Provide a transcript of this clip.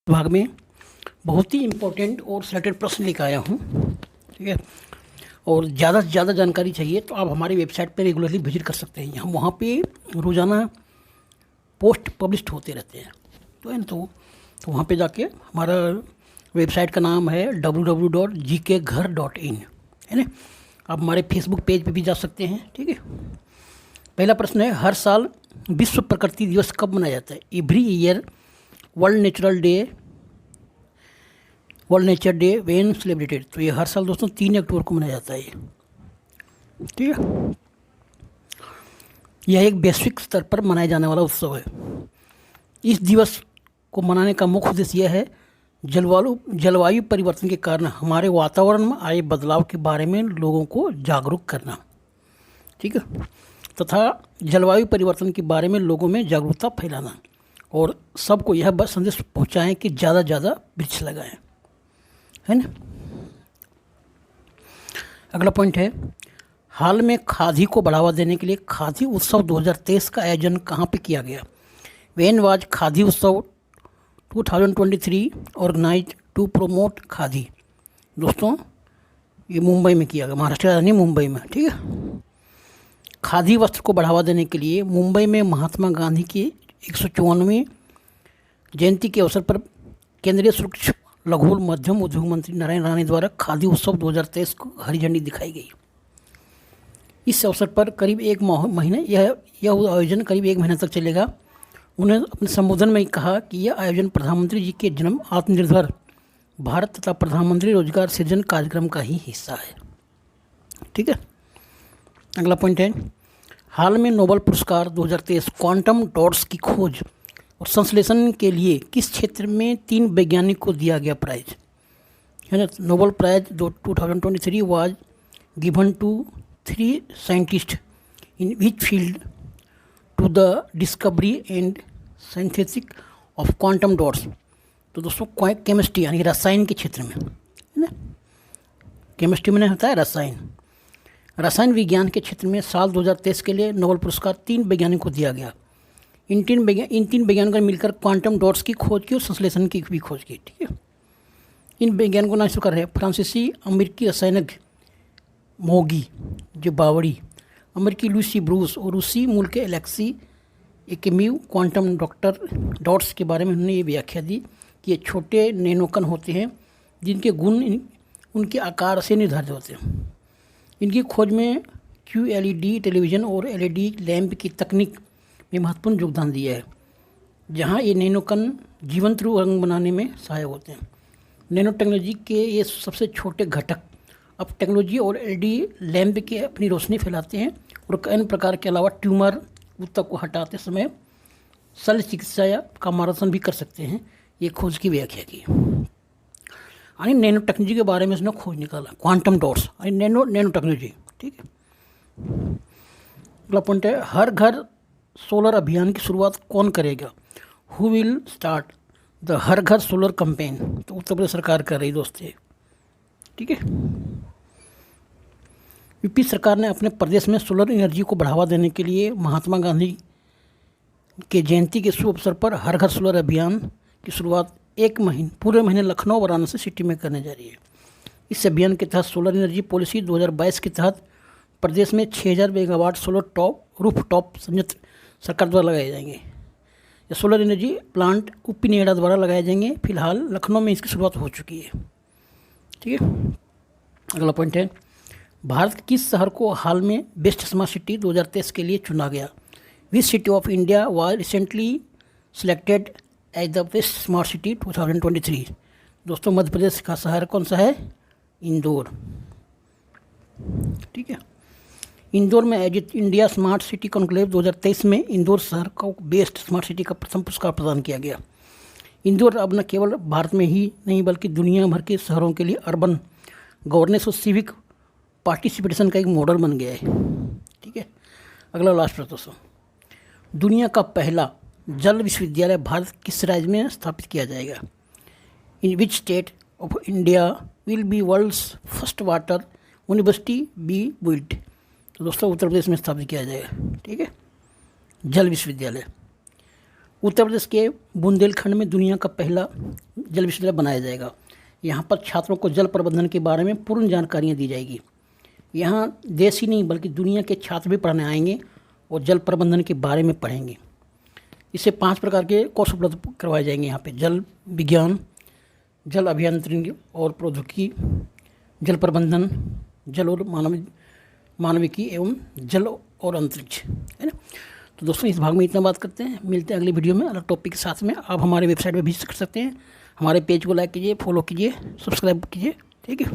भाग में बहुत ही इम्पोर्टेंट और सिलेक्टेड प्रश्न लेकर आया हूँ। ठीक है, और ज़्यादा से ज़्यादा जानकारी चाहिए तो आप हमारी वेबसाइट पर रेगुलरली विजिट कर सकते हैं। हम वहाँ पे रोज़ाना पोस्ट पब्लिश होते रहते हैं। तो है ना, तो वहाँ पे जाके हमारा वेबसाइट का नाम है www.gkghar.in, है ना। आप हमारे फेसबुक पेज पे भी जा सकते हैं। ठीक है, पहला प्रश्न है, हर साल विश्व प्रकृति दिवस कब मनाया जाता है? Every year world nature day when celebrated. तो ये हर साल दोस्तों 3 अक्टूबर को मनाया जाता है। ठीक है, यह एक वैश्विक स्तर पर मनाया जाने वाला उत्सव है। इस दिवस को मनाने का मुख्य उद्देश्य यह है जलवायु परिवर्तन के कारण हमारे वातावरण में आए बदलाव के बारे में लोगों को जागरूक करना। ठीक है, तथा जलवायु परिवर्तन के बारे में लोगों में जागरूकता फैलाना और सबको यह बस संदेश पहुंचाएं कि ज़्यादा से ज़्यादा वृक्ष लगाएं, है ना। अगला पॉइंट है, हाल में खादी को बढ़ावा देने के लिए खादी उत्सव 2023 का आयोजन कहाँ पे किया गया? व्हेन वाज खादी उत्सव 2023 ऑर्गेनाइज्ड टू प्रोमोट खादी। दोस्तों ये मुंबई में किया गया, महाराष्ट्र राजधानी मुंबई में। ठीक है, खादी वस्त्र को बढ़ावा देने के लिए मुंबई में महात्मा गांधी की 154वीं जयंती के अवसर पर केंद्रीय सूक्ष्म लघु और मध्यम उद्योग मंत्री नारायण राणे द्वारा खादी उत्सव 2023 को हरी झंडी दिखाई गई। इस अवसर पर करीब एक महीने यह आयोजन करीब 1 महीने तक चलेगा। उन्होंने अपने संबोधन में कहा कि यह आयोजन प्रधानमंत्री जी के जन्म आत्मनिर्भर भारत तथा प्रधानमंत्री रोजगार सृजन कार्यक्रम का ही हिस्सा है। ठीक है, अगला पॉइंट है, हाल में नोबेल पुरस्कार 2023 क्वांटम डॉट्स की खोज और संश्लेषण के लिए किस क्षेत्र में 3 वैज्ञानिक को दिया गया प्राइज? है ना, Nobel prize 2023 was given to 3 scientist in which field to the discovery and synthesis of quantum dots. तो दोस्तों केमिस्ट्री यानी रसायन के क्षेत्र में, है ना, केमिस्ट्री में होता है रसायन विज्ञान के क्षेत्र में साल 2023 के लिए नोबेल पुरस्कार 3 वैज्ञानिकों को दिया गया। इन तीन वैज्ञानिकों ने मिलकर क्वांटम डॉट्स की खोज की और संश्लेषण की भी खोज की। ठीक है, इन वैज्ञानिकों ने स्वीकार है फ्रांसीसी अमेरिकी रसायनज्ञ मोगी जो बावड़ी, अमेरिकी लूसी ब्रूस और रूसी मूल के एलेक्सी एकेम्यू क्वांटम डॉट्स के बारे में उन्होंने ये व्याख्या दी कि ये छोटे नैनोकण होते हैं जिनके गुण उनके आकार से निर्धारित होते हैं। इनकी खोज में QLED टेलीविज़न और LED लैंप की तकनीक में महत्वपूर्ण योगदान दिया है, जहां ये नैनोकण जीवंत रंग बनाने में सहायक होते हैं। नैनो टेक्नोलॉजी के ये सबसे छोटे घटक अब टेक्नोलॉजी और LED लैंप के अपनी रोशनी फैलाते हैं और अन्य प्रकार के अलावा ट्यूमर ऊतक को हटाते समय शल्य चिकित्सा का मार्गदर्शन भी कर सकते हैं। ये खोज की व्याख्या की यानी नैनो टेक्नोलॉजी के बारे में इसने खोज निकाला, क्वांटम डॉट्स यानी नैनो टेक्नोलॉजी। ठीक है, अगला पॉइंट है, हर घर सोलर अभियान की शुरुआत कौन करेगा? हु विल स्टार्ट द हर घर सोलर कैंपेन? तो उत्तर प्रदेश सरकार कर रही दोस्तों। ठीक है, यूपी सरकार ने अपने प्रदेश में सोलर एनर्जी को बढ़ावा देने के लिए महात्मा गांधी के जयंती के शुभ अवसर पर हर घर सोलर अभियान की शुरुआत पूरे महीने लखनऊ वाराणसी सिटी में करने जा रही है। इस अभियान के तहत सोलर एनर्जी पॉलिसी 2022 के तहत प्रदेश में 6000 मेगावाट सोलर रूफटॉप संयंत्र सरकार द्वारा लगाए जाएंगे। ये solar energy plant UP Noida द्वारा लगाए जाएंगे। फिलहाल लखनऊ में इसकी शुरुआत हो चुकी है। ठीक है, अगला पॉइंट है, भारत के किस शहर को हाल में बेस्ट स्मार्ट सिटी 2023 के लिए चुना गया? Which city of India was recently selected as the best smart city 2023? दोस्तों मध्य प्रदेश का शहर कौन सा है? इंदौर। ठीक है, इंदौर में आयोजित इंडिया स्मार्ट सिटी कॉन्क्लेव 2023 में इंदौर शहर को बेस्ट स्मार्ट सिटी का प्रथम पुरस्कार प्रदान किया गया। इंदौर अब न केवल भारत में ही नहीं बल्कि दुनिया भर के शहरों के लिए अर्बन गवर्नेंस और सिविक पार्टिसिपेशन का एक मॉडल बन गया है। ठीक है, अगला लास्ट प्रश्न दोस्तों, दुनिया का पहला जल विश्वविद्यालय भारत किस राज्य में स्थापित किया जाएगा? In which state of India will be world's first water university be built? तो दोस्तों उत्तर प्रदेश में स्थापित किया जाएगा। ठीक है, जल विश्वविद्यालय उत्तर प्रदेश के बुंदेलखंड में दुनिया का पहला जल विश्वविद्यालय बनाया जाएगा। यहाँ पर छात्रों को जल प्रबंधन के बारे में पूर्ण जानकारियाँ दी जाएगी। यहाँ देश ही नहीं बल्कि दुनिया के छात्र भी पढ़ने आएंगे और जल प्रबंधन के बारे में पढ़ेंगे। इससे 5 प्रकार के कोर्स उपलब्ध करवाए जाएंगे यहाँ पे: जल विज्ञान, जल अभियांत्रिकी और प्रौद्योगिकी, जल प्रबंधन, जल और मानविकी एवं जल और अंतरिक्ष, है ना। तो दोस्तों इस भाग में इतना बात करते हैं, मिलते हैं अगली वीडियो में अलग टॉपिक के साथ में। आप हमारे वेबसाइट पर विजिट कर सकते हैं, हमारे पेज को लाइक कीजिए, फॉलो कीजिए, सब्सक्राइब कीजिए, ठीक है।